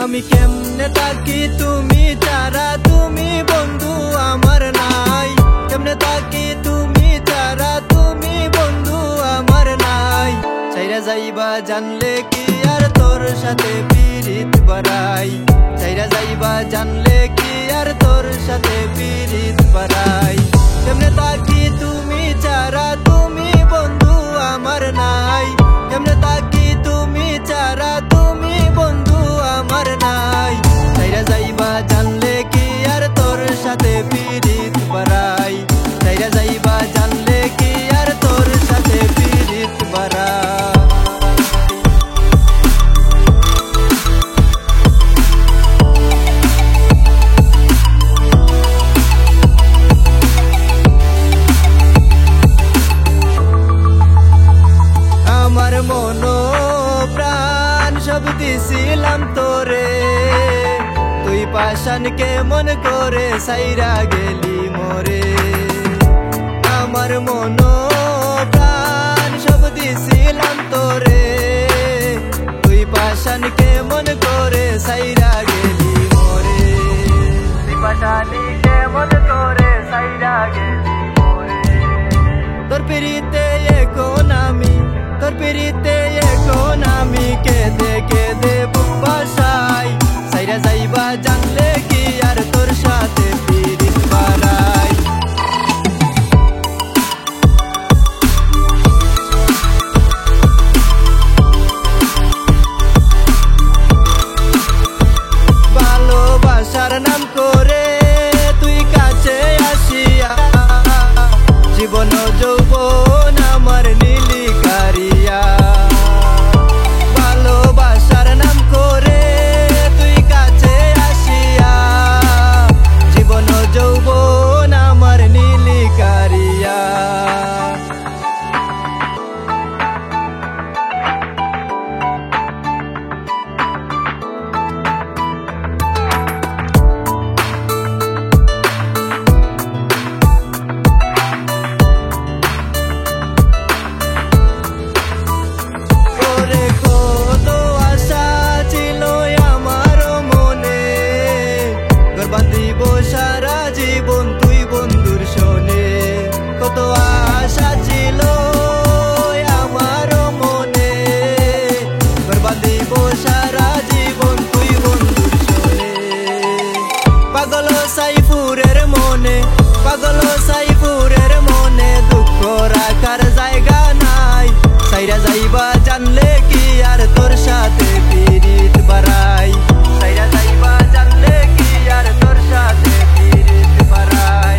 আমি কেমনে থাকি তুমি ছাড়া, তুমি বন্ধু আমার নাই। কেমনে থাকি তুমি ছাড়া, তুমি বন্ধু আমার নাই। চাইরা যাইবা জানলে কি আর তোর সাথে পিরিত বাড়াই। চাইরা যাইবা জানলে কি আর তোর সাথে পিরিত বাড়াই। কেমনে থাকি তুমি ছাড়া, তুমি বন্ধু আমার নাই। কেমনে থাকি তুমি ছাড়া, তুমি বন্ধু আমার নাই। চাইরা যাইবা জানলে কি আর তোর সাথে পিরিত বাড়াই। চাইরা যাইবা জানলে কি আর তোর সাথে পিরিত বাড়াই। আমার মন প্রাণ সব দিছিলাম তোরে, তুই পাষাণকে মন করে সাইরা গেলি মোরে। আমার মন প্রাণ সব দিছিলাম তোরে, তুই পাষাণকে মন করে সাইরা গেলি মোরে। তুই পাষাণীকে মন করে সাইরা গেলি মোরে। তোর পিরিতে এখন আমি, তোর পিরিতে এখন আমি কেঁদে কেঁদে বুক ভাসাই। সাইরা যাইবা জানলে কি আর তোর সাথে পিরিত বাড়াই। ভালোবাসার নাম করে তুই কাছে আসিয়া, জীবন যৌবন আমার নীলি কারিয়া। ভালোবাসার নাম করে তুই কাছে আসিয়া, জীবন যৌবন আমার নীলি কারিয়া। সারা জীবন তুই বন্ধুর শোনে, কত আশা ছিল আমার মনে। বরবাদ দিব সারা জীবন তুই বন্ধুর শোনে। পাগল সাইফুরের মনে, পাগল সাইফুরের মনে দুঃখ রাখার জায়গা নাই। সাইরা যাইবা জানলে কি আর তোর সাথে পিরিত বাড়াই। সাইরা যাইবা জানলে কি আর তোর সাথে পিরিত বাড়াই।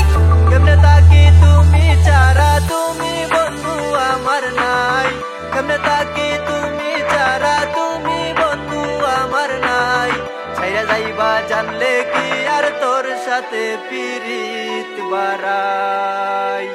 কেমনে থাকি তুমি ছাড়া, তুমি বন্ধু আমার নাই। কেমনে থাকি তুমি ছাড়া, তুমি বন্ধু আমার নাই। সাইরা যাইবা জানলে কি আর তোর সাথে পিরিত বাড়াই।